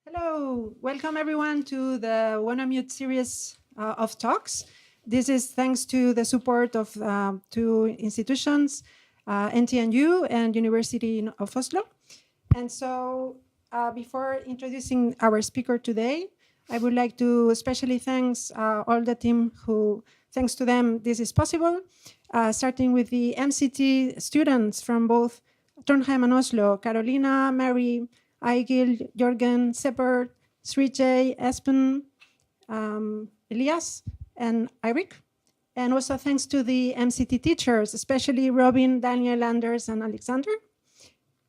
Hello, welcome everyone to the WoNoMute series of talks. This is thanks to the support of two institutions, NTNU and University of Oslo. And so before introducing our speaker today, I would like to especially thank all the team who, thanks to them, this is possible, starting with the MCT students from both Trondheim and Oslo, Karolina, Mary, Eigil, Jørgen, Sepehr, Shreejay, Espen, Elias, and Eirik. And also thanks to the MCT teachers, especially Robin, Daniel, Anders, and Alexander.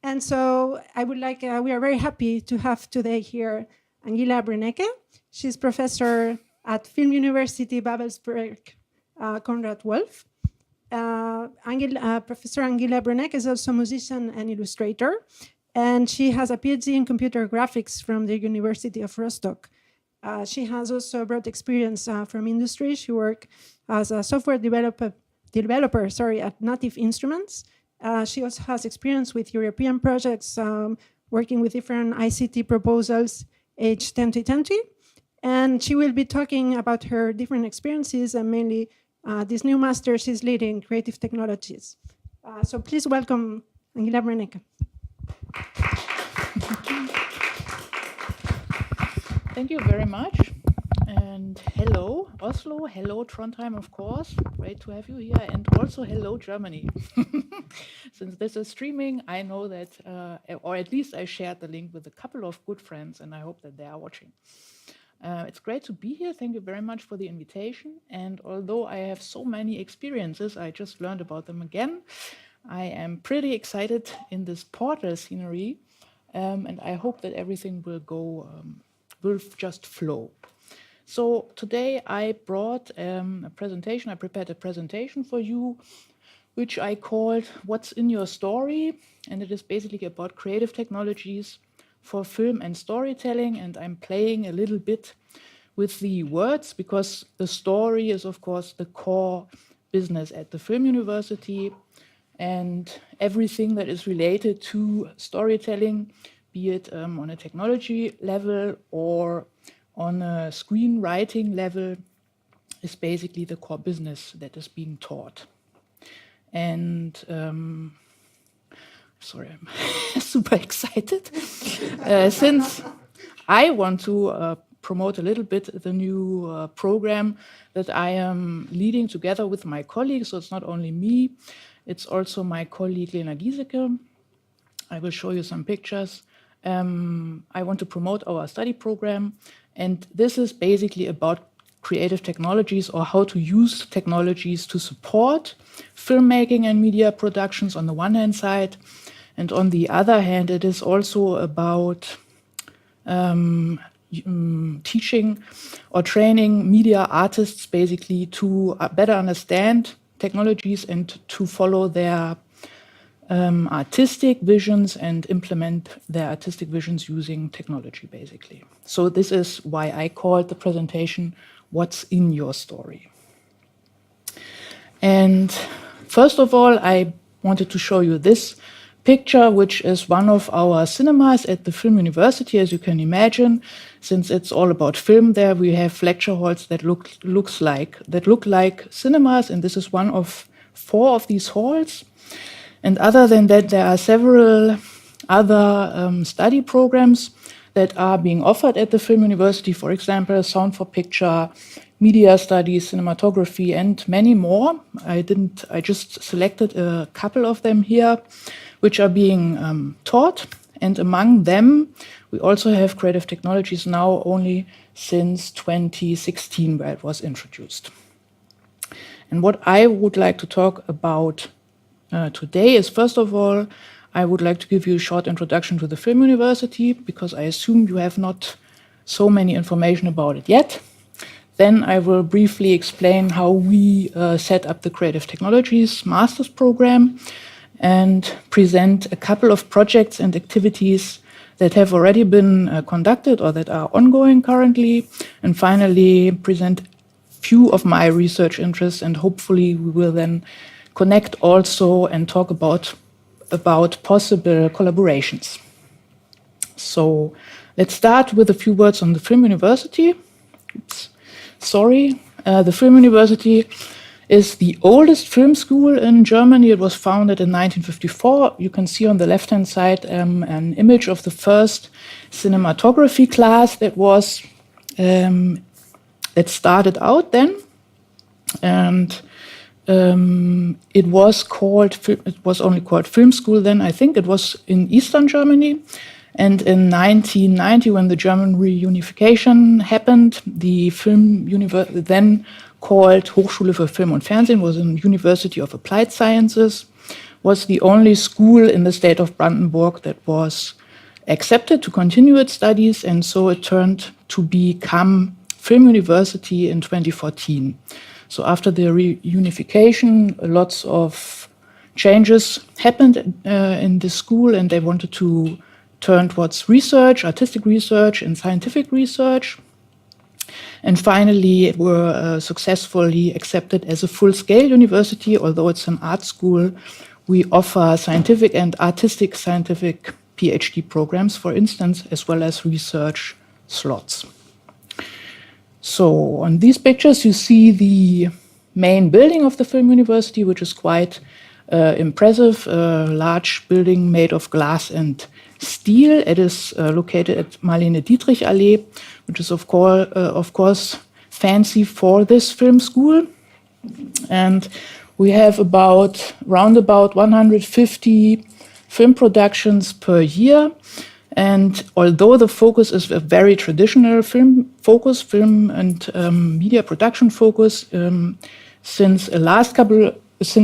And so I would like, we are very happy to have today here Angela Brennecke. She's professor at Film University Babelsberg, Konrad Wolf. Professor Angela Brennecke is also a musician and illustrator. And she has a PhD in computer graphics from the University of Rostock. She has also broad experience from industry. She worked as a software developer at Native Instruments. She also has experience with European projects, working with different ICT proposals, H2020. And she will be talking about her different experiences and mainly this new master she's leading, creative technologies. So please welcome Angela Brennecke. Thank you very much. And hello, Oslo. Hello, Trondheim, of course. Great to have you here. And also hello, Germany. Since this is streaming, I know that, or at least I shared the link with a couple of good friends, and I hope that they are watching. It's great to be here. Thank you very much for the invitation. And although I have so many experiences, I just learned about them again. I am pretty excited in this portal scenery, and I hope that everything will go, will just flow. So today I brought a presentation. I prepared a presentation for you, which I called "What's in Your Story?" And it is basically about creative technologies for film and storytelling. And I'm playing a little bit with the words because the story is, of course, the core business at the Film University. And everything that is related to storytelling, be it on a technology level or on a screenwriting level, is basically the core business that is being taught. And sorry, I'm super excited. Since I want to promote a little bit the new program that I am leading together with my colleagues, so it's not only me, it's also my colleague Lena Giesecke. I will show you some pictures. I want to promote our study program, and this is basically about creative technologies or how to use technologies to support filmmaking and media productions on the one hand side, and on the other hand, it is also about teaching or training media artists basically to better understand technologies and to follow their artistic visions and implement their artistic visions using technology, basically. So this is why I called the presentation, "What's in Your Story?" And first of all, I wanted to show you this picture, which is one of our cinemas at the Film University, as you can imagine. Since it's all about film there, we have lecture halls that look like cinemas, and this is one of 4 of these halls. And other than that, there are several other study programs that are being offered at the Film University, for example, sound for picture, media studies, cinematography, and many more. I just selected a couple of them here, which are being taught. And among them, we also have creative technologies now only since 2016, where it was introduced. And what I would like to talk about today is, first of all, I would like to give you a short introduction to the Film University, because I assume you have not so many information about it yet. Then I will briefly explain how we set up the Creative Technologies Master's Program and present a couple of projects and activities that have already been conducted or that are ongoing currently, and finally present few of my research interests, and hopefully we will then connect also and talk about possible collaborations. So let's start with a few words on the Film University. The Film University is the oldest film school in Germany. It was founded in 1954. You can see on the left-hand side an image of the first cinematography class that started out then, and it was only called film school then. I think it was in Eastern Germany. And in 1990, when the German reunification happened, the Film University, then called Hochschule für Film und Fernsehen, was a University of Applied Sciences, was the only school in the state of Brandenburg that was accepted to continue its studies, and so it turned to become Film University in 2014. So after the reunification, lots of changes happened in the school, and they wanted to turn towards research, artistic research, and scientific research. And finally, were successfully accepted as a full-scale university. Although it's an art school, we offer scientific and artistic scientific PhD programs, for instance, as well as research slots. So on these pictures, you see the main building of the Film University, which is quite impressive, a large building made of glass and steel. It is located at Marlene Dietrich Allee, which is of course fancy for this film school. And we have round about 150 film productions per year. And although the focus is a very traditional film and media production focus, since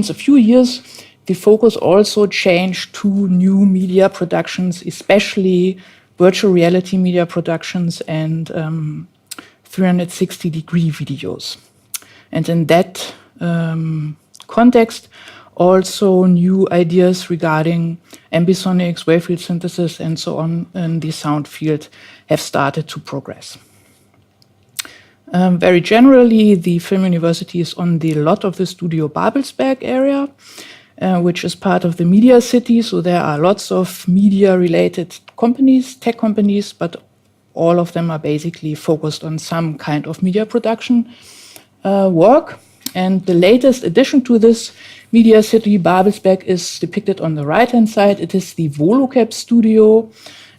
a few years, the focus also changed to new media productions, especially virtual reality media productions and 360-degree videos. And in that context, also new ideas regarding ambisonics, wavefield synthesis, and so on in the sound field have started to progress. Very generally, the Film University is on the lot of the Studio Babelsberg area, which is part of the Media City. So there are lots of media-related companies, tech companies, but all of them are basically focused on some kind of media production work. And the latest addition to this Media City, Babelsberg, is depicted on the right-hand side. It is the WoLoCap studio.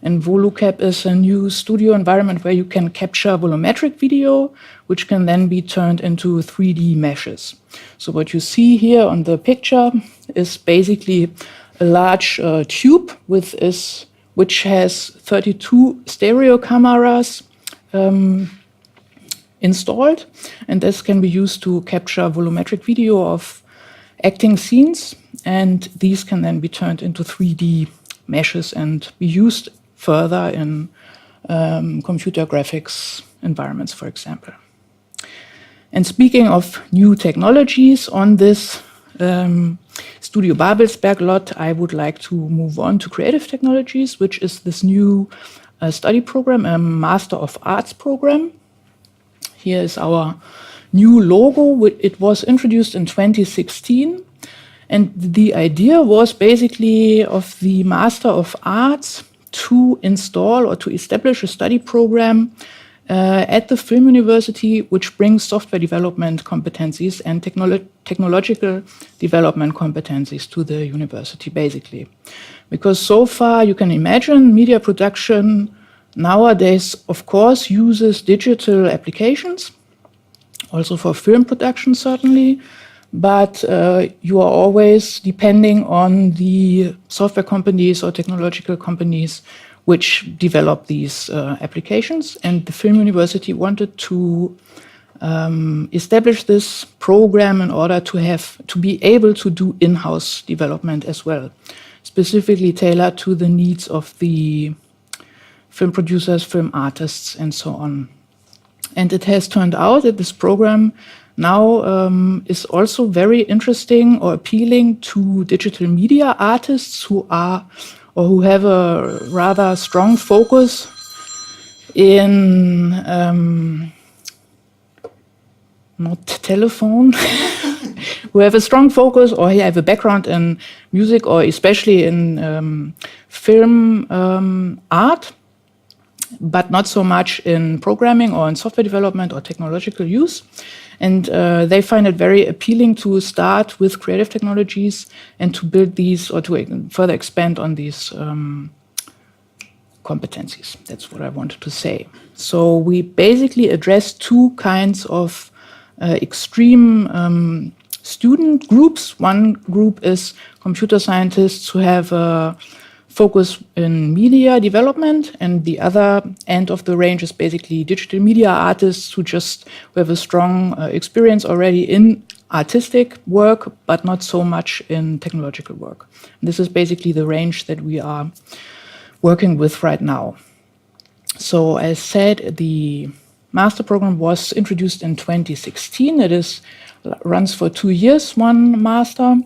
And WoLoCap is a new studio environment where you can capture volumetric video, which can then be turned into 3D meshes. So what you see here on the picture is basically a large tube which has 32 stereo cameras installed. And this can be used to capture volumetric video of acting scenes. And these can then be turned into 3D meshes and be used further in computer graphics environments, for example. And speaking of new technologies on this Studio Babelsberg lot, I would like to move on to creative technologies, which is this new study program, a Master of Arts program. Here is our new logo. It was introduced in 2016. And the idea was basically of the Master of Arts to install or to establish a study program at the Film University, which brings software development competencies and technological development competencies to the university, basically. Because so far, you can imagine media production nowadays, of course, uses digital applications, also for film production, certainly. But you are always depending on the software companies or technological companies which develop these applications. And the Film University wanted to establish this program in order to be able to do in-house development as well, specifically tailored to the needs of the film producers, film artists, and so on. And it has turned out that this program now is also very interesting or appealing to digital media artists who have a rather strong focus in not telephone, who have a strong focus or have a background in music or especially in film art. but not so much in programming or in software development or technological use. And they find it very appealing to start with creative technologies and to build these or to further expand on these competencies. That's what I wanted to say. So we basically address two kinds of extreme student groups. One group is computer scientists who have a focus in media development, and the other end of the range is basically digital media artists who have a strong experience already in artistic work, but not so much in technological work. And this is basically the range that we are working with right now. So as said, the master program was introduced in 2016. It runs for 2 years, one master,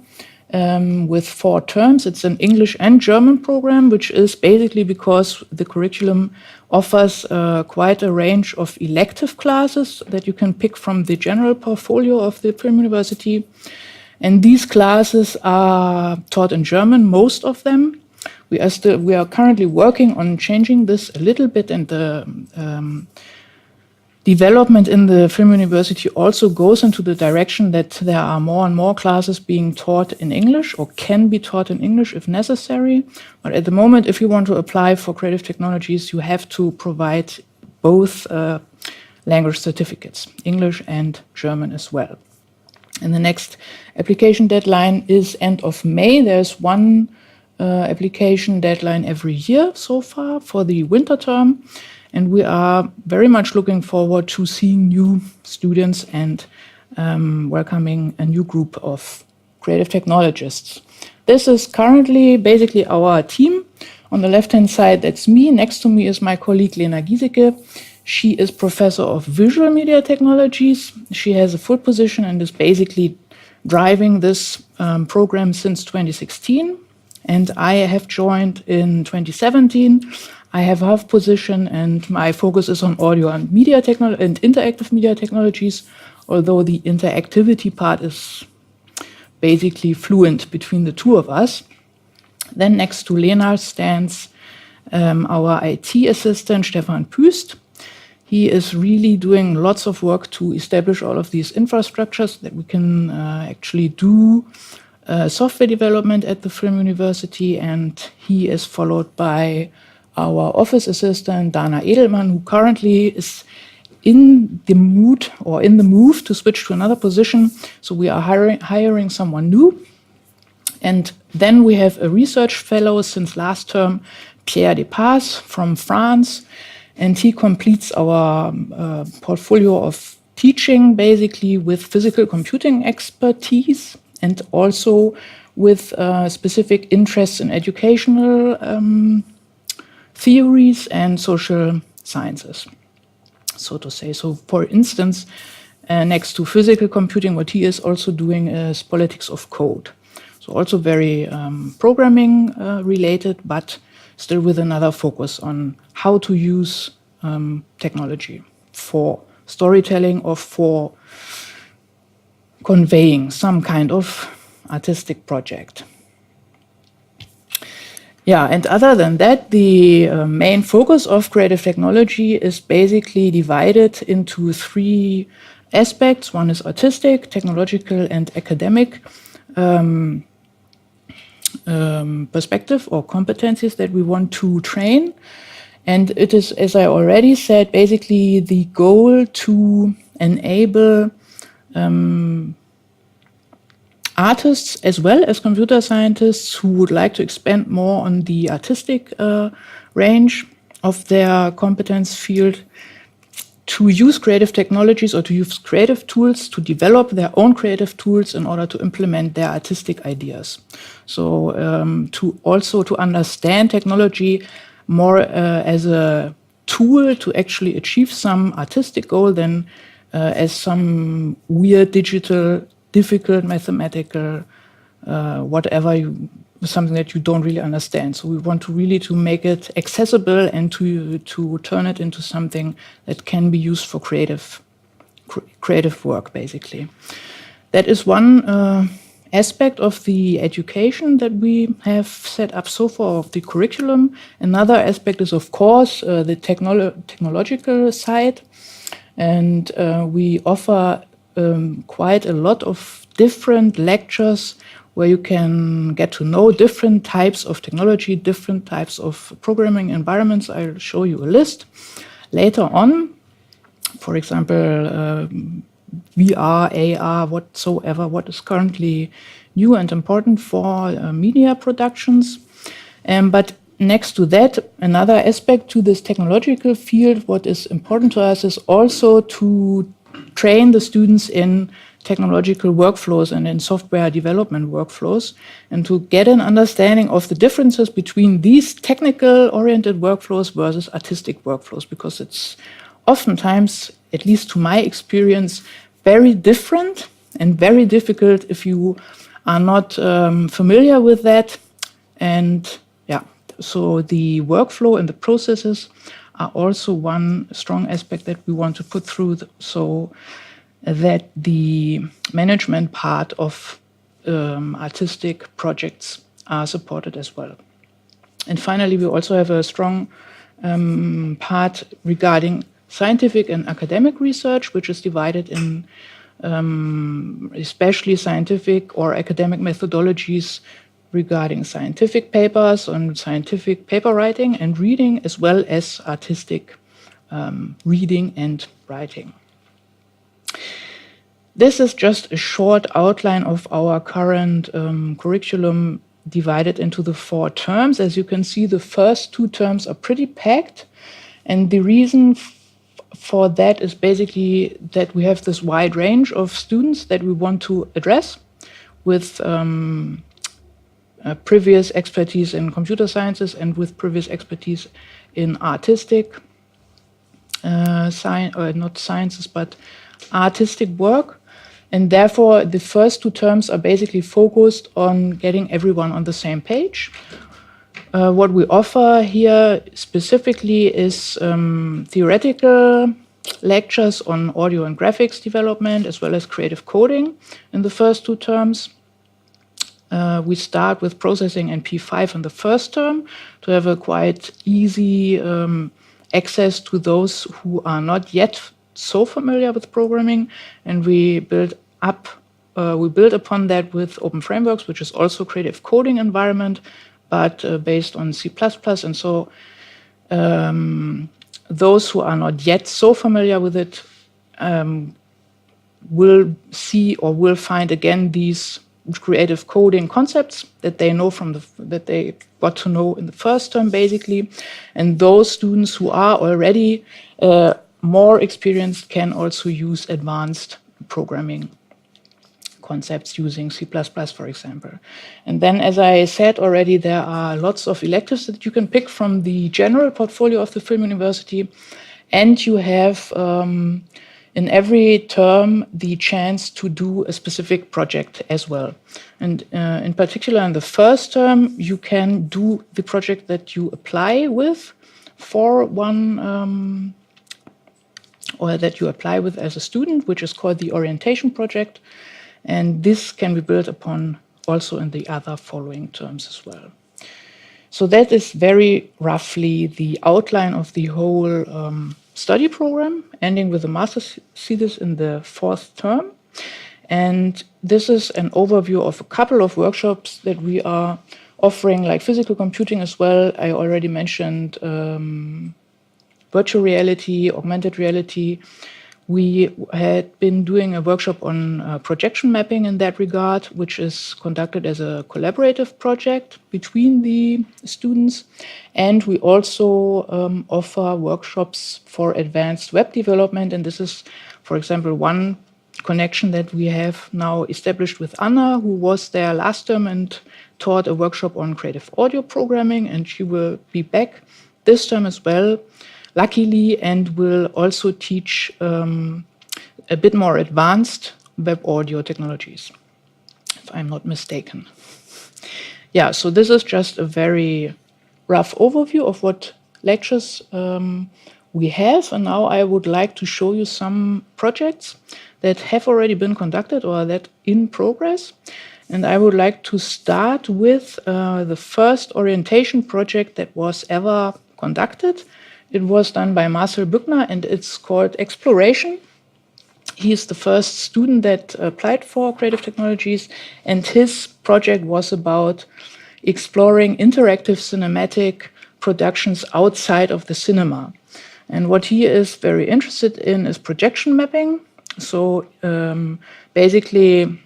with 4 terms. It's an English and German program, which is basically because the curriculum offers quite a range of elective classes that you can pick from the general portfolio of the Film University. And these classes are taught in German, most of them. We are currently working on changing this a little bit, and the development in the Film University also goes into the direction that there are more and more classes being taught in English or can be taught in English if necessary. But at the moment, if you want to apply for creative technologies, you have to provide both language certificates, English and German as well. And the next application deadline is end of May. There's one application deadline every year so far for the winter term. And we are very much looking forward to seeing new students and welcoming a new group of creative technologists. This is currently basically our team. On the left-hand side, that's me. Next to me is my colleague Lena Giesecke. She is professor of visual media technologies. She has a full position and is basically driving this program since 2016. And I have joined in 2017. I have half position, and my focus is on audio and media technology and interactive media technologies, although the interactivity part is basically fluent between the two of us. Then next to Lena stands our IT assistant, Stefan Püst. He is really doing lots of work to establish all of these infrastructures that we can actually do software development at the Film University, and he is followed by our office assistant, Dana Edelmann, who currently is in the move to switch to another position. So we are hiring someone new. And then we have a research fellow since last term, Pierre Depaz from France, and he completes our portfolio of teaching basically with physical computing expertise and also with specific interests in educational theories and social sciences, so to say. So for instance, next to physical computing, what he is also doing is politics of code. So also very programming related, but still with another focus on how to use technology for storytelling or for conveying some kind of artistic project. Yeah, and other than that, the main focus of creative technology is basically divided into 3 aspects. One is artistic, technological, and academic perspective or competencies that we want to train. And it is, as I already said, basically the goal to enable artists as well as computer scientists who would like to expand more on the artistic range of their competence field to use creative technologies or to use creative tools to develop their own creative tools in order to implement their artistic ideas. So to understand technology more as a tool to actually achieve some artistic goal than as some weird digital, difficult mathematical, something that you don't really understand. So we want to really to make it accessible and to turn it into something that can be used for creative work, basically. That is one aspect of the education that we have set up so far, of the curriculum. Another aspect is, of course, the technological side. And we offer quite a lot of different lectures where you can get to know different types of technology, different types of programming environments. I'll show you a list later on. For example, VR, AR, whatsoever, what is currently new and important for media productions. But next to that, another aspect to this technological field, what is important to us is also to train the students in technological workflows and in software development workflows, and to get an understanding of the differences between these technical-oriented workflows versus artistic workflows, because it's oftentimes, at least to my experience, very different and very difficult if you are not familiar with that. And yeah, so the workflow and the processes are also one strong aspect that we want to put through, so that the management part of artistic projects are supported as well. And finally, we also have a strong part regarding scientific and academic research, which is divided in especially scientific or academic methodologies regarding scientific papers on scientific paper writing and reading, as well as artistic reading and writing. This is just a short outline of our current curriculum divided into the 4 terms. As you can see, the first 2 terms are pretty packed, and the reason for that is basically that we have this wide range of students that we want to address with previous expertise in computer sciences and with previous expertise in artistic not sciences, but artistic work. And therefore, the first 2 terms are basically focused on getting everyone on the same page. What we offer here specifically is theoretical lectures on audio and graphics development, as well as creative coding in the first 2 terms. We start with processing and P5 in the first term to have a quite easy access to those who are not yet so familiar with programming, and we build upon that with open frameworks, which is also creative coding environment, but based on C++. And so those who are not yet so familiar with it will see or will find again these creative coding concepts that they know that they got to know in the first term, basically. And those students who are already more experienced can also use advanced programming concepts using C++, for example. And then, as I said already, there are lots of electives that you can pick from the general portfolio of the Film University, and you have in every term the chance to do a specific project as well. And in particular, in the first term, you can do the project that you apply with for one or that you apply with as a student, which is called the orientation project. And this can be built upon also in the other following terms as well. So that is very roughly the outline of the whole study program, ending with a master's thesis in the 4th term. And this is an overview of a couple of workshops that we are offering, like physical computing as well. I already mentioned virtual reality, augmented reality. We had been doing a workshop on projection mapping in that regard, which is conducted as a collaborative project between the students. And we also offer workshops for advanced web development. And this is, for example, one connection that we have now established with Anna, who was there last term and taught a workshop on creative audio programming. And she will be back this term as well, luckily, and will also teach a bit more advanced web audio technologies, if I'm not mistaken. Yeah, so this is just a very rough overview of what lectures we have. And now I would like to show you some projects that have already been conducted or that in progress. And I would like to start with the first orientation project that was ever conducted. It was done by Marcel Büchner, and it's called Exploration. He's the first student that applied for creative technologies, and his project was about exploring interactive cinematic productions outside of the cinema. And what he is very interested in is projection mapping. So basically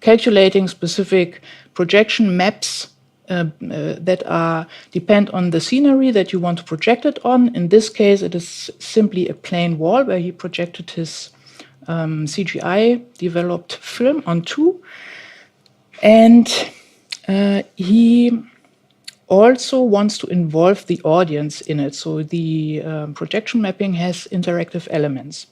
calculating specific projection maps that depend on the scenery that you want to project it on. In this case, it is simply a plain wall where he projected his CGI developed film onto. And he also wants to involve the audience in it. So the projection mapping has interactive elements.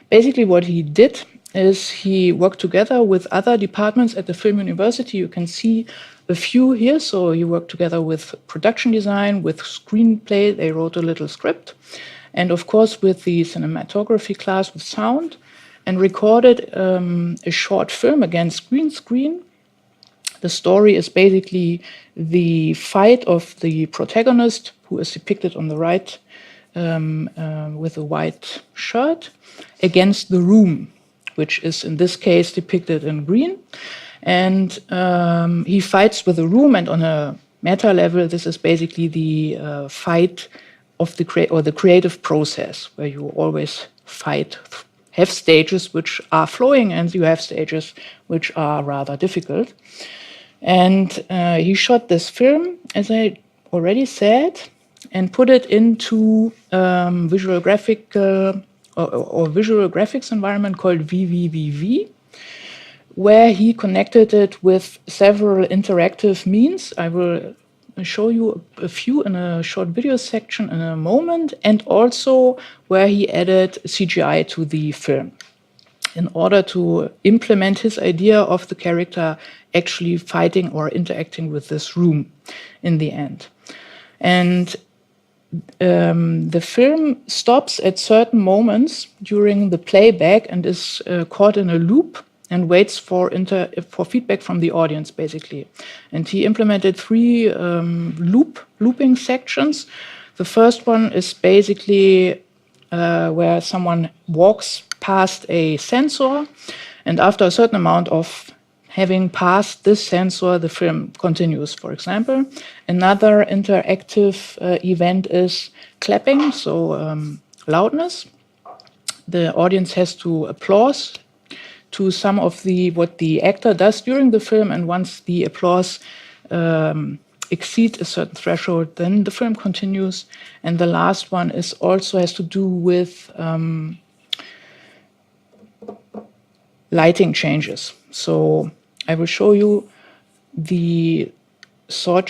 Basically, what he did is he worked together with other departments at the Film University. You can see a few here. So he worked together with production design, with screenplay. They wrote a little script. And of course, with the cinematography class with sound, and recorded a short film against green screen. The story is basically the fight of the protagonist, who is depicted on the right with a white shirt, against the room, which is in this case depicted in green. And he fights with the room, and on a meta level, this is basically the fight of the creative process, where you always fight, have stages which are flowing, and you have stages which are rather difficult. And he shot this film, as I already said, and put it into visual graphics environment called VVVV, where he connected it with several interactive means. I will show you a few in a short video section in a moment, and also where he added CGI to the film in order to implement his idea of the character actually fighting or interacting with this room in the end. And the film stops at certain moments during the playback and is caught in a loop and waits for feedback from the audience, basically. And he implemented 3 looping sections. The first one is basically where someone walks past a sensor, and after a certain amount of having passed this sensor, the film continues, for example. Another interactive event is clapping, so loudness. The audience has to applause to some of what the actor does during the film, and once the applause exceeds a certain threshold, then the film continues. And the last one also has to do with lighting changes. So I will show you the short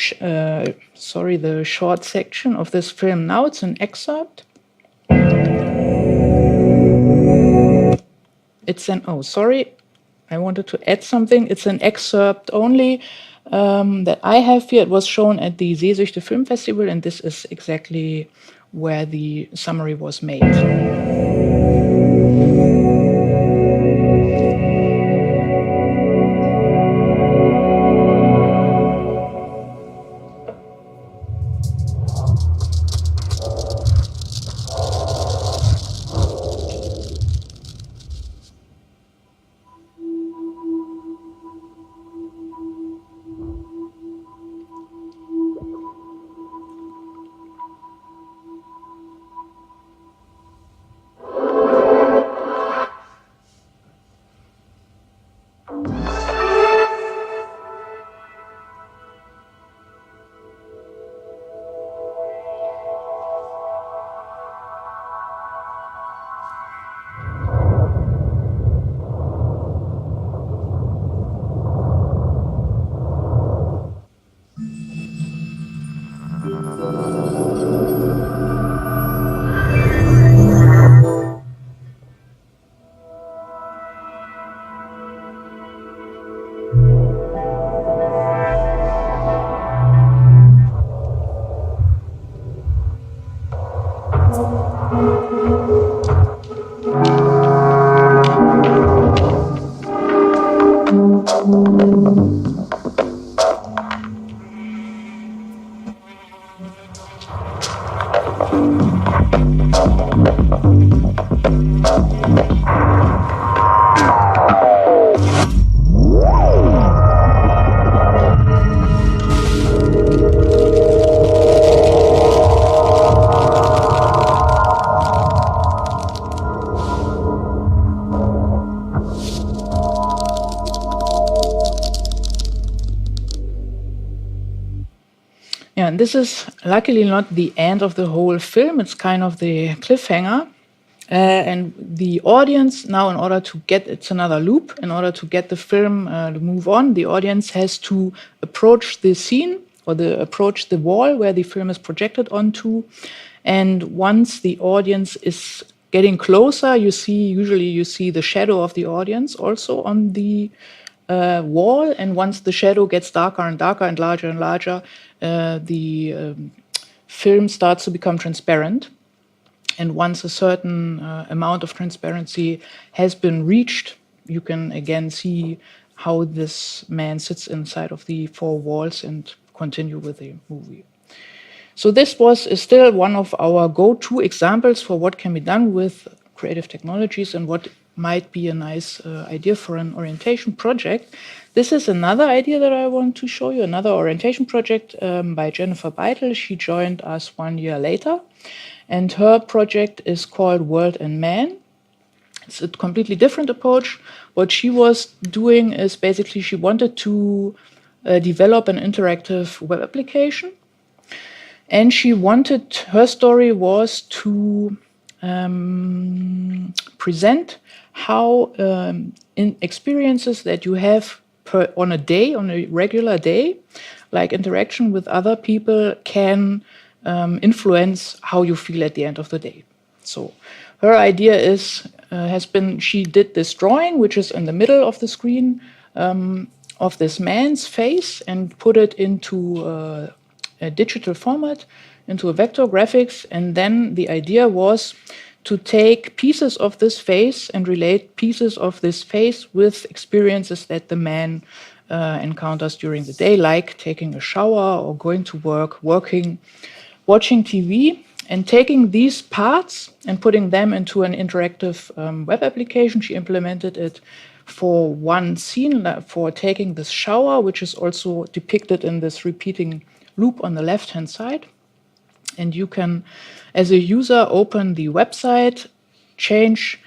section of this film now. It's an excerpt. I wanted to add something. It's an excerpt only that I have here. It was shown at the Sehnsüchte Film Festival, and this is exactly where the summary was made. Yeah, and this is luckily not the end of the whole film. It's kind of the cliffhanger. And the audience now, in order to get, it's another loop, in order to get the film to move on, the audience has to approach the scene or approach the wall where the film is projected onto. And once the audience is getting closer, usually you see the shadow of the audience also on the wall. And once the shadow gets darker and darker and larger, the film starts to become transparent. And once a certain amount of transparency has been reached, you can again see how this man sits inside of the four walls and continue with the movie. So this is still one of our go-to examples for what can be done with creative technologies and what might be a nice idea for an orientation project. This is another idea that I want to show you, another orientation project by Jennifer Beitel. She joined us 1 year later. And her project is called World and Man. It's a completely different approach. What she was doing is basically she wanted to develop an interactive web application. And her story was to present how in experiences that you have on a regular day, like interaction with other people, can influence how you feel at the end of the day. So her idea has been, she did this drawing, which is in the middle of the screen, of this man's face, and put it into a digital format, into a vector graphics. And then the idea was to take pieces of this face and relate pieces of this face with experiences that the man encounters during the day, like taking a shower or going to work, working, watching TV, and taking these parts and putting them into an interactive web application. She implemented it for one scene, for taking this shower, which is also depicted in this repeating loop on the left-hand side. And you can, as a user, open the website, change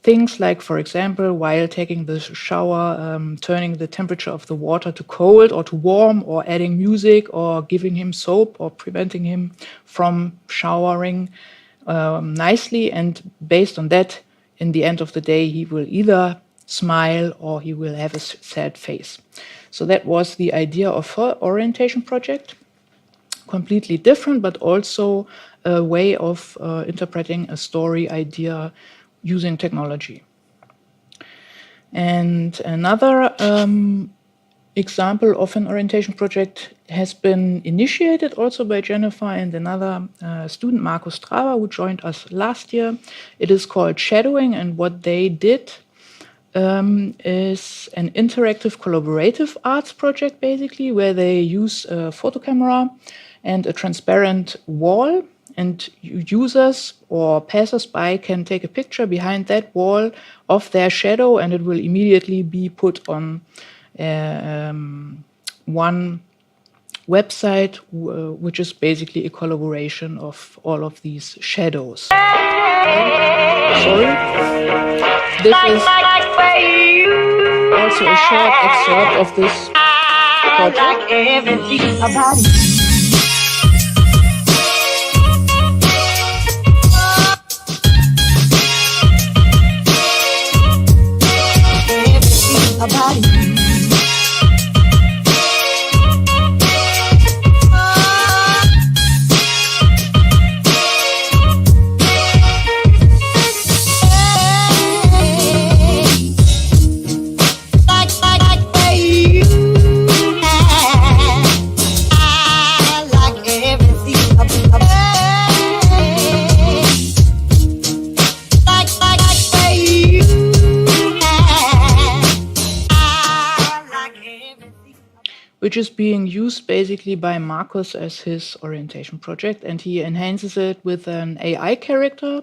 things like, for example, while taking the shower, turning the temperature of the water to cold or to warm, or adding music, or giving him soap, or preventing him from showering nicely. And based on that, in the end of the day, he will either smile or he will have a sad face. So that was the idea of her orientation project. Completely different, but also a way of interpreting a story idea using technology. And another example of an orientation project has been initiated also by Jennifer and another student, Marco Strava, who joined us last year. It is called Shadowing, and what they did is an interactive collaborative arts project, basically, where they use a photo camera and a transparent wall, and users or passers-by can take a picture behind that wall of their shadow, and it will immediately be put on one website, which is basically a collaboration of all of these shadows. Sorry. This is also a short excerpt of this project. which is being used basically by Marcus as his orientation project, and he enhances it with an AI character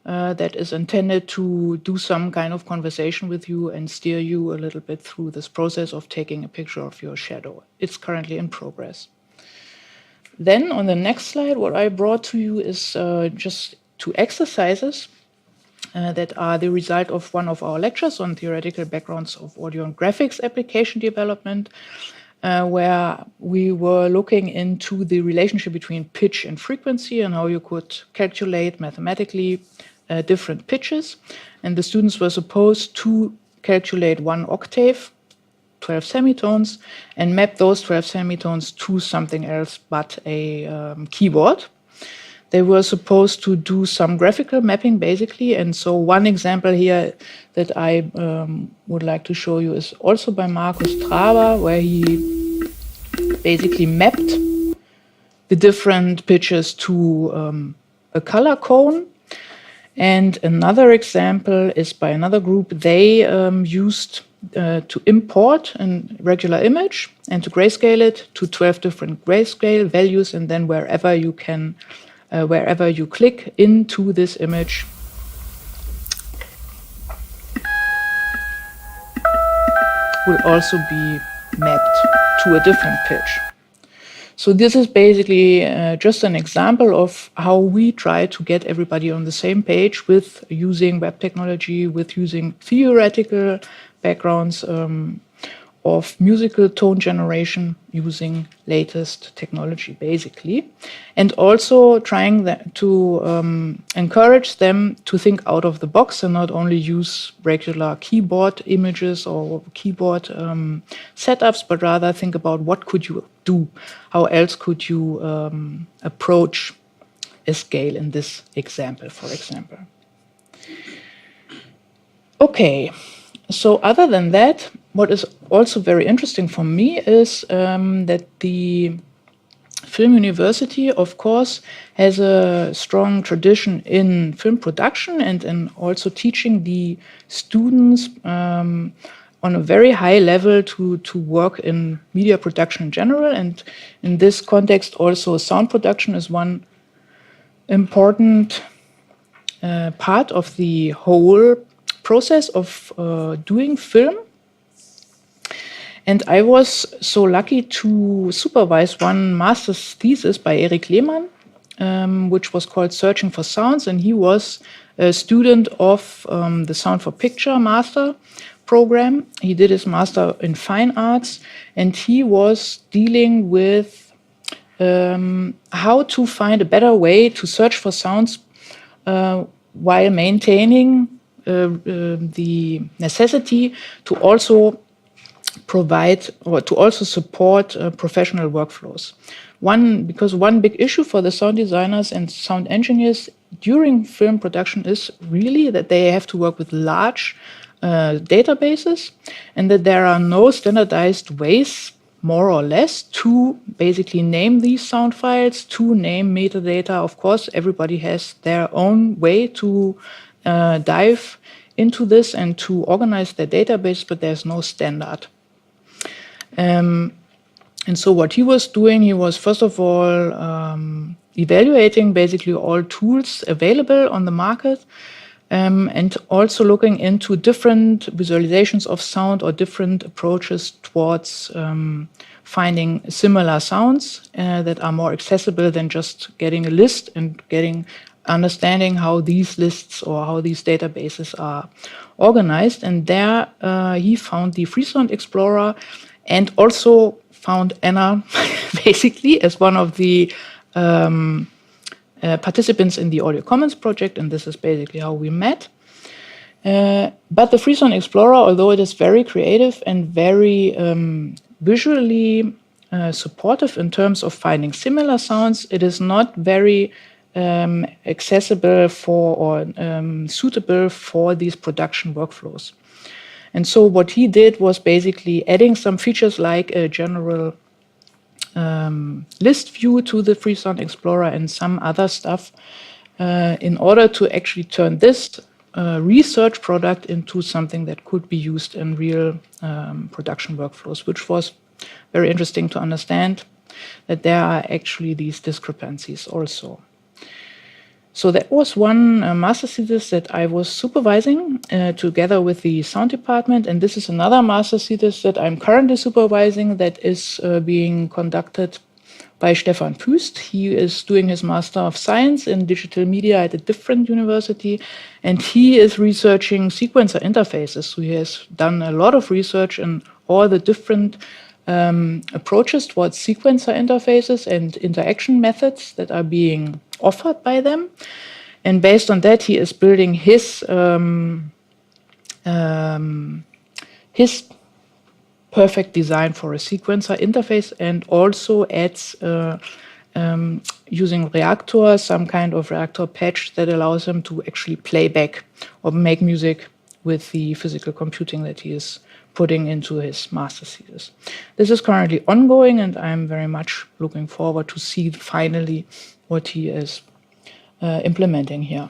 that is intended to do some kind of conversation with you and steer you a little bit through this process of taking a picture of your shadow. It's currently in progress. Then on the next slide, what I brought to you is just 2 exercises that are the result of one of our lectures on theoretical backgrounds of audio and graphics application development, where we were looking into the relationship between pitch and frequency and how you could calculate mathematically different pitches. And the students were supposed to calculate 1 octave, 12 semitones, and map those 12 semitones to something else but a keyboard. They were supposed to do some graphical mapping, basically. And so one example here that I would like to show you is also by Markus Traber, where he basically mapped the different pitches to a color cone. And another example is by another group. They used to import a regular image and to grayscale it to 12 different grayscale values, and then wherever you can, wherever you click into this image, will also be mapped to a different pitch. So this is basically just an example of how we try to get everybody on the same page with using web technology, with using theoretical backgrounds of musical tone generation using latest technology, basically. And also trying to encourage them to think out of the box and not only use regular keyboard images or keyboard setups, but rather think about what could you do? How else could you approach a scale in this example, for example? Okay, so other than that, what is also very interesting for me is that the Film University, of course, has a strong tradition in film production and in also teaching the students on a very high level to work in media production in general. And in this context, also sound production is one important part of the whole process of doing film. And I was so lucky to supervise one master's thesis by Erik Lehmann, which was called Searching for Sounds. And he was a student of the Sound for Picture master program. He did his master in fine arts, and he was dealing with how to find a better way to search for sounds while maintaining the necessity to also provide or to also support professional workflows. Because one big issue for the sound designers and sound engineers during film production is really that they have to work with large databases, and that there are no standardized ways, more or less, to basically name these sound files, to name metadata. Of course, everybody has their own way to dive into this and to organize their database, but there's no standard. And so what he was doing, he was first of all evaluating basically all tools available on the market, and also looking into different visualizations of sound or different approaches towards finding similar sounds that are more accessible than just getting a list and understanding how these lists or how these databases are organized. And there he found the Freesound Explorer and also found Anna basically as one of the participants in the Audio Commons project, and this is basically how we met. But the Freesound Explorer, although it is very creative and very visually supportive in terms of finding similar sounds, it is not very accessible for or suitable for these production workflows. And so what he did was basically adding some features like a general list view to the Freesound Explorer and some other stuff in order to actually turn this research product into something that could be used in real production workflows, which was very interesting to understand that there are actually these discrepancies also. So that was one master thesis that I was supervising together with the sound department, and this is another master thesis that I'm currently supervising that is being conducted by Stefan Püst. He is doing his Master of Science in Digital Media at a different university, and he is researching sequencer interfaces. So he has done a lot of research in all the different approaches towards sequencer interfaces and interaction methods that are being offered by them. And based on that, he is building his perfect design for a sequencer interface, and also adds using Reaktor, some kind of Reaktor patch that allows him to actually play back or make music with the physical computing that he is putting into his master thesis. This is currently ongoing, and I'm very much looking forward to see finally what he is implementing here.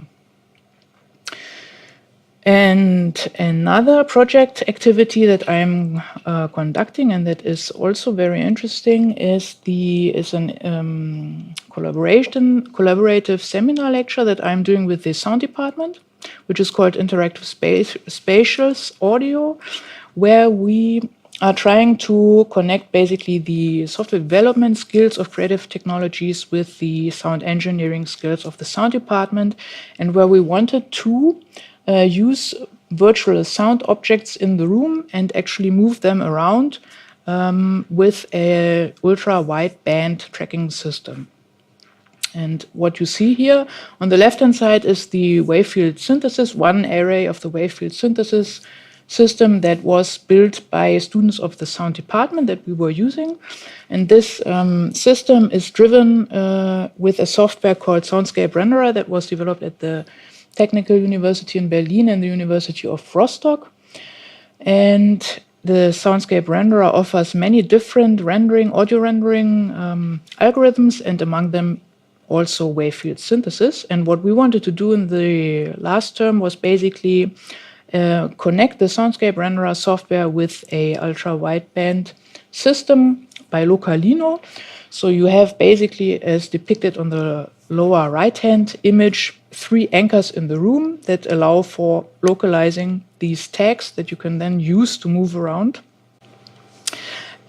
And another project activity that I'm conducting, and that is also very interesting, is an collaborative seminar lecture that I'm doing with the sound department, which is called Interactive Spatials Audio, where we are trying to connect basically the software development skills of creative technologies with the sound engineering skills of the sound department, and where we wanted to use virtual sound objects in the room and actually move them around with a ultra-wideband tracking system. And what you see here on the left-hand side is the wave field synthesis, one array of the wave field synthesis system that was built by students of the sound department that we were using. And this system is driven with a software called Soundscape Renderer that was developed at the Technical University in Berlin and the University of Rostock. And the Soundscape Renderer offers many different audio rendering algorithms, and among them also wave field synthesis. And what we wanted to do in the last term was basically connect the Soundscape Renderer software with a ultra-wideband system by Localino. So you have basically, as depicted on the lower right-hand image, 3 anchors in the room that allow for localizing these tags that you can then use to move around.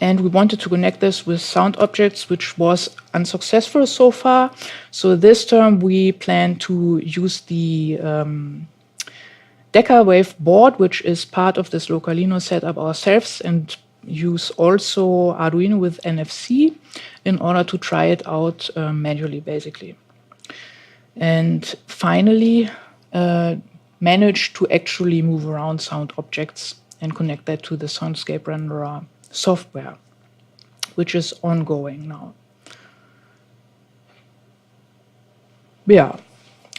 And we wanted to connect this with sound objects, which was unsuccessful so far. So this term we plan to use the Decawave board, which is part of this Localino setup ourselves, and use also Arduino with NFC in order to try it out manually, basically. And finally, manage to actually move around sound objects and connect that to the Soundscape Renderer software, which is ongoing now. Yeah,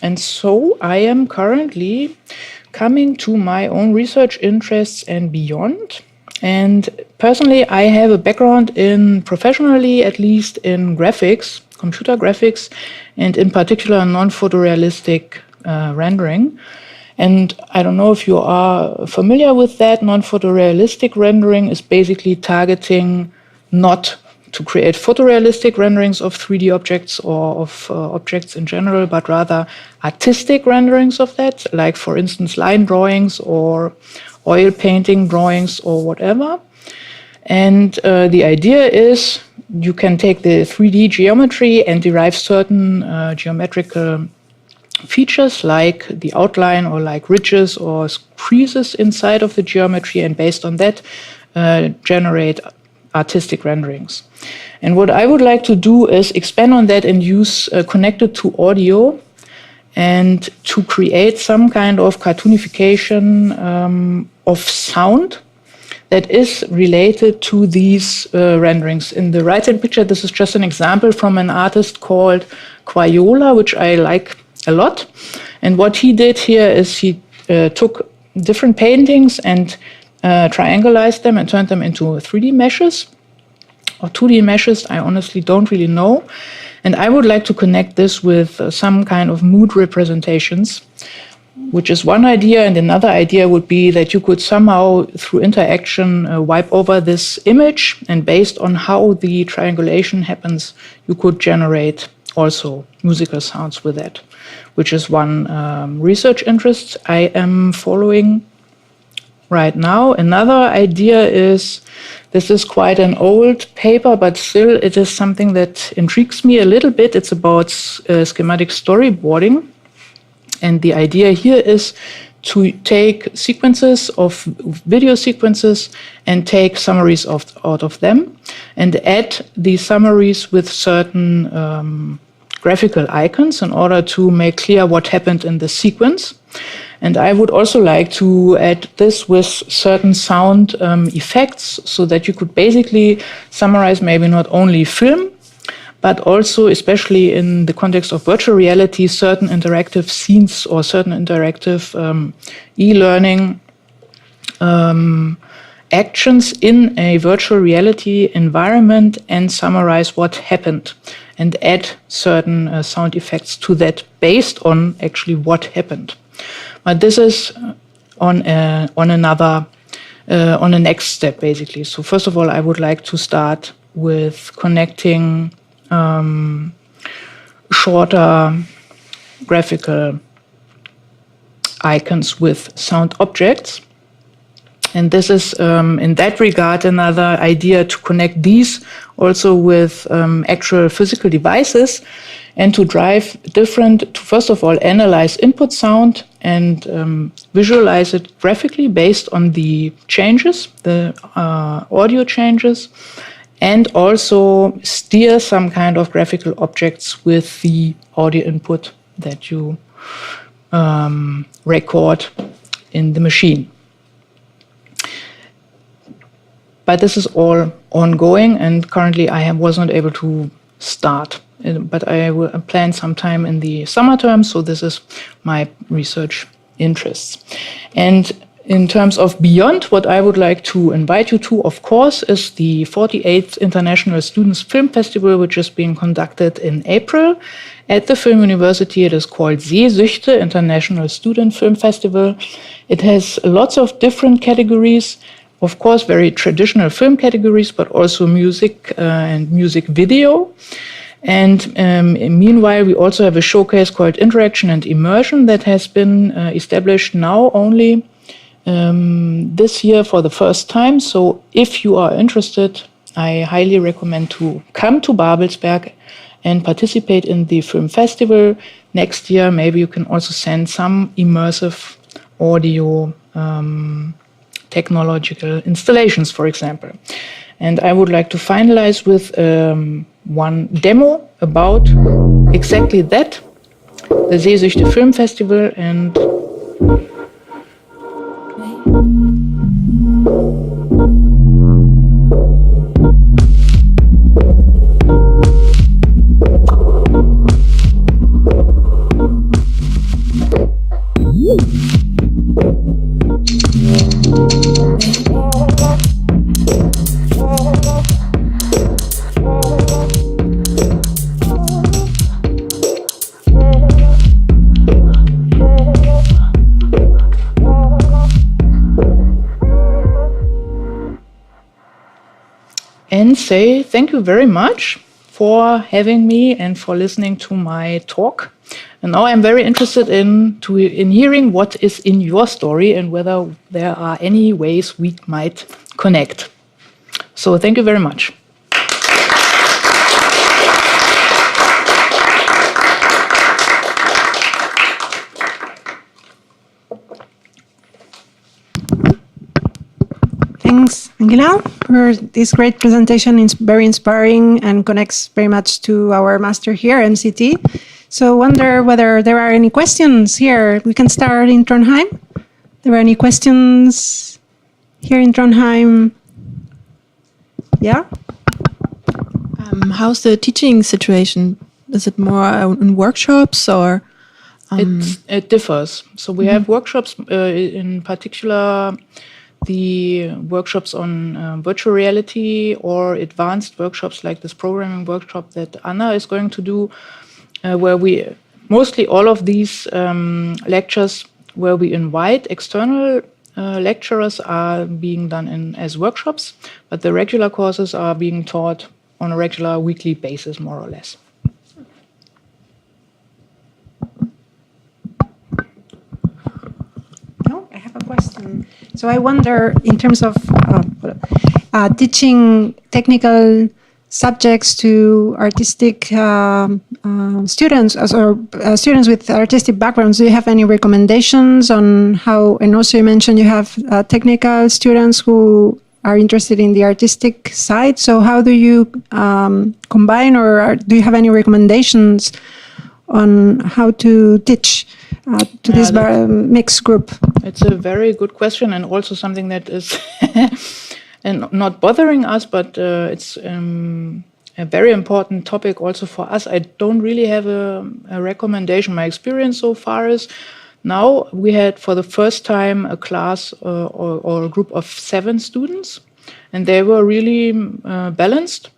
and so I am currently coming to my own research interests and beyond. And personally, I have a background professionally at least, in graphics, computer graphics, and in particular non-photorealistic rendering. And I don't know if you are familiar with that. Non-photorealistic rendering is basically targeting not to create photorealistic renderings of 3D objects or of objects in general, but rather artistic renderings of that, like, for instance, line drawings or oil painting drawings or whatever. And the idea is you can take the 3D geometry and derive certain geometrical features like the outline or like ridges or creases inside of the geometry, and based on that generate artistic renderings. And what I would like to do is expand on that and use connected to audio, and to create some kind of cartoonification of sound that is related to these renderings. In the right-hand picture, this is just an example from an artist called Quayola, which I like a lot. And what he did here is he took different paintings and triangularized them and turned them into 3D meshes or 2D meshes. I honestly don't really know. And I would like to connect this with some kind of mood representations, which is one idea. And another idea would be that you could somehow, through interaction, wipe over this image. And based on how the triangulation happens, you could generate also musical sounds with that, which is one research interest I am following right now. Another idea is, this is quite an old paper, but still it is something that intrigues me a little bit. It's about schematic storyboarding. And the idea here is to take sequences of video sequences and take summaries out of them and add these summaries with certain graphical icons in order to make clear what happened in the sequence. And I would also like to add this with certain sound effects so that you could basically summarize maybe not only film, but also, especially in the context of virtual reality, certain interactive scenes or certain interactive e-learning actions in a virtual reality environment and summarize what happened and add certain sound effects to that based on actually what happened. But this is on the next step, basically. So first of all, I would like to start with connecting shorter graphical icons with sound objects. And this is, in that regard, another idea to connect these also with actual physical devices and to drive to first of all, analyze input sound and visualize it graphically based on the changes, the audio changes, and also steer some kind of graphical objects with the audio input that you record in the machine. But this is all ongoing, and currently I was not able to start. But I will plan sometime in the summer term, so this is my research interests. And in terms of beyond, what I would like to invite you to, of course, is the 48th International Students Film Festival, which is being conducted in April at the Film University. It is called Sehsüchte International Student Film Festival. It has lots of different categories, of course, very traditional film categories, but also music and music video. And meanwhile, we also have a showcase called Interaction and Immersion that has been established now only this year for the first time. So if you are interested, I highly recommend to come to Babelsberg and participate in the film festival. Next year, maybe you can also send some immersive audio technological installations, for example. And I would like to finalize with one demo about exactly that, the Sehsüchte Film Festival. And say thank you very much for having me and for listening to my talk. And now I'm very interested in hearing what is in your story and whether there are any ways we might connect. So thank you very much. Thanks, Angela, for this great presentation. It's very inspiring and connects very much to our master here, MCT. So wonder whether there are any questions here. We can start in Trondheim. There are any questions here in Trondheim? Yeah? How's the teaching situation? Is it more in workshops or? It differs. So we have workshops, in particular, the workshops on virtual reality or advanced workshops like this programming workshop that Anna is going to do, where we mostly all of these lectures where we invite external lecturers are being done as workshops, but the regular courses are being taught on a regular weekly basis, more or less. No, I have a question. So I wonder, in terms of teaching technical subjects to artistic students or students with artistic backgrounds, do you have any recommendations on how, and also you mentioned you have technical students who are interested in the artistic side, so how do you combine, or do you have any recommendations on how to teach to this mixed group? It's a very good question, and also something that is and not bothering us, but it's a very important topic also for us. I don't really have a recommendation. My experience so far is now we had for the first time a class or a group of 7 students, and they were really balanced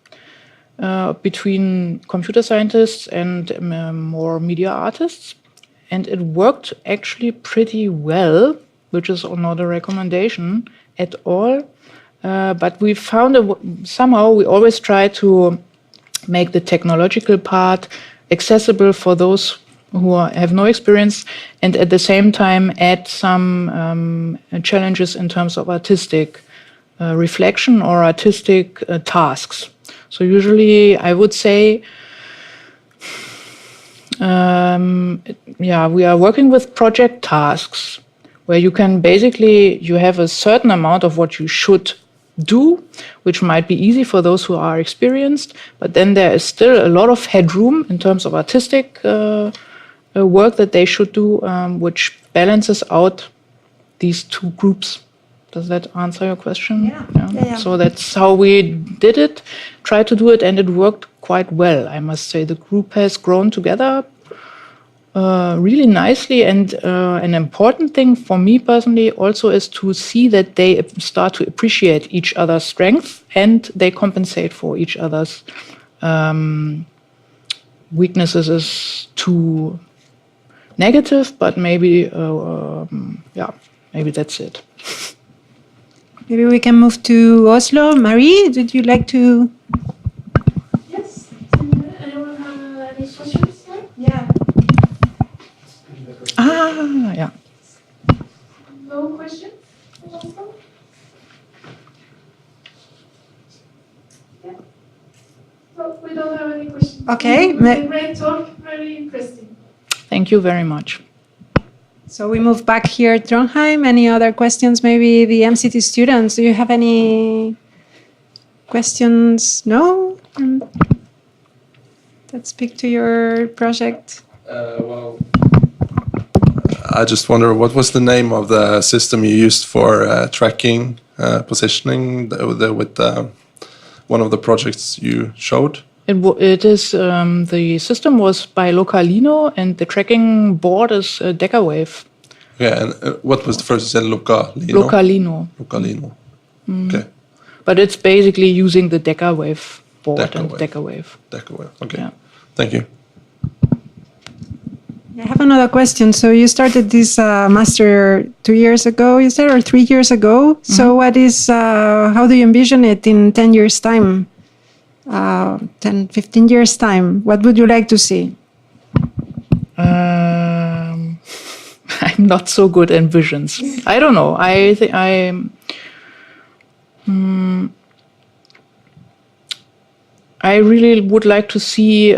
between computer scientists and more media artists. And it worked actually pretty well, which is not a recommendation at all. But we found somehow we always try to make the technological part accessible for those who have no experience, and at the same time add some challenges in terms of artistic reflection or artistic tasks. So usually I would say, we are working with project tasks where you can basically, you have a certain amount of what you should do, which might be easy for those who are experienced, but then there is still a lot of headroom in terms of artistic work that they should do, which balances out these two groups. Does that answer your question? Yeah. So that's how we did it, tried to do it, and it worked quite well, I must say. The group has grown together really nicely, and an important thing for me personally also is to see that they start to appreciate each other's strength and they compensate for each other's weaknesses is too negative, but maybe, maybe that's it. Maybe we can move to Oslo. Marie, would you like to? Yes. Anyone have any questions here? Yeah. Yeah. No questions? Yeah. So we don't have any questions. Okay. It was a great talk, very interesting. Thank you very much. So we move back here to Trondheim. Any other questions? Maybe the MCT students. Do you have any questions? No? Let's speak to your project. Well, I just wonder, what was the name of the system you used for tracking positioning with one of the projects you showed? It is the system was by Localino, and the tracking board is Decawave. Yeah, and what was the first? You said Localino. Localino. Okay. But it's basically using the Decawave board and Decawave. Decawave. Okay. Yeah. Thank you. I have another question. So you started this master 2 years ago, you said, or 3 years ago. Mm-hmm. So what is? How do you envision it in 10 years' time? 10, 15 years' time, what would you like to see? I'm not so good at visions. I don't know. I think I really would like to see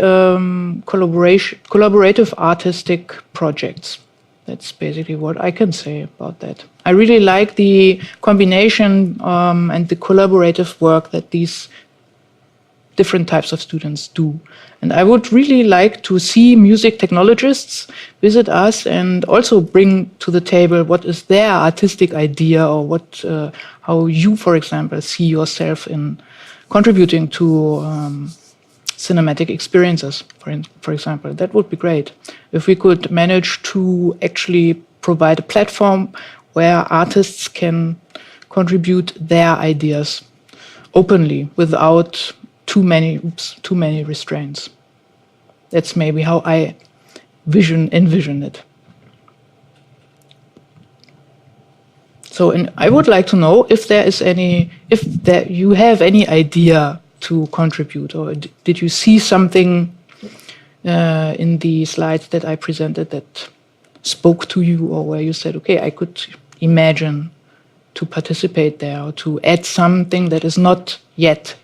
collaborative artistic projects. That's basically what I can say about that. I really like the combination and the collaborative work that these different types of students do. And I would really like to see music technologists visit us and also bring to the table what is their artistic idea, or what, how you, for example, see yourself in contributing to cinematic experiences, for example. That would be great. If we could manage to actually provide a platform where artists can contribute their ideas openly without too many restraints. That's maybe how I envision it. So, and I would like to know if you have any idea to contribute, or did you see something in the slides that I presented that spoke to you, or where you said, okay, I could imagine to participate there, or to add something that is not yet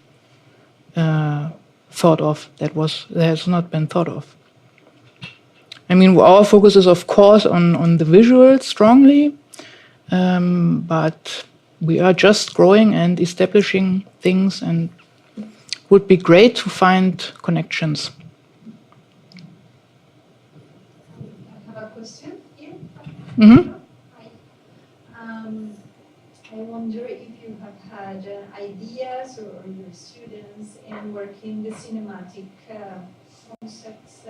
thought of, that has not been thought of. I mean, our focus is, of course, on the visuals strongly, but we are just growing and establishing things, and would be great to find connections. I have a question here. Mm-hmm. I wonder if you have had ideas or your students in working the cinematic concepts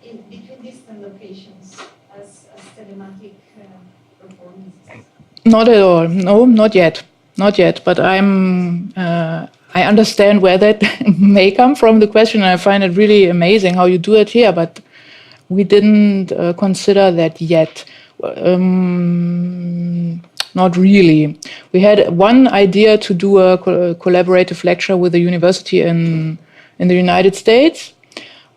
in between distant locations as telematic performances? Not at all. No, not yet. Not yet. But I understand where that may come from, the question, and I find it really amazing how you do it here, but we didn't consider that yet. Not really. We had one idea to do a collaborative lecture with a university in the United States,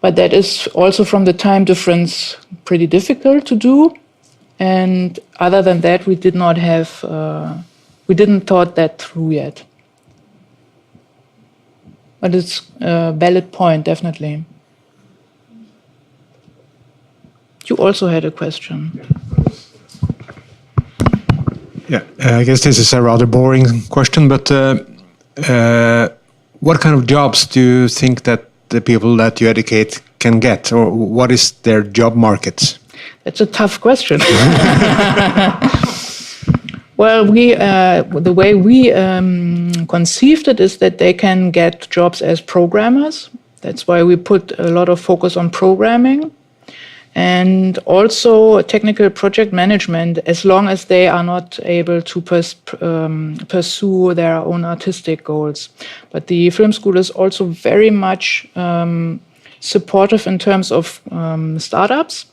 but that is also, from the time difference, pretty difficult to do. And other than that, we did not have, we didn't thought that through yet. But it's a valid point, definitely. You also had a question. Yeah, I guess this is a rather boring question, but what kind of jobs do you think that the people that you educate can get, or what is their job market? That's a tough question. Well, the way we conceived it is that they can get jobs as programmers. That's why we put a lot of focus on programming. And also technical project management, as long as they are not able to pursue their own artistic goals. But the film school is also very much supportive in terms of startups.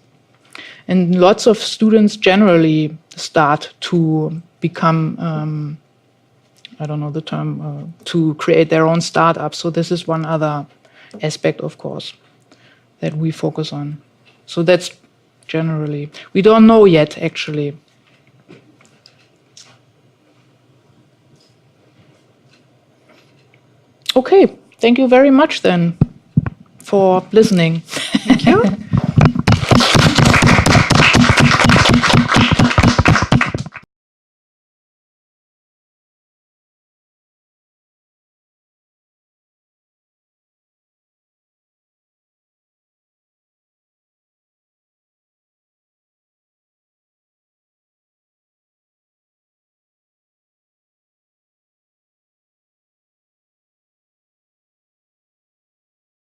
And lots of students generally start to become, I don't know the term, to create their own startups. So this is one other aspect, of course, that we focus on. So that's generally, we don't know yet, actually. Okay, thank you very much then for listening. Thank you.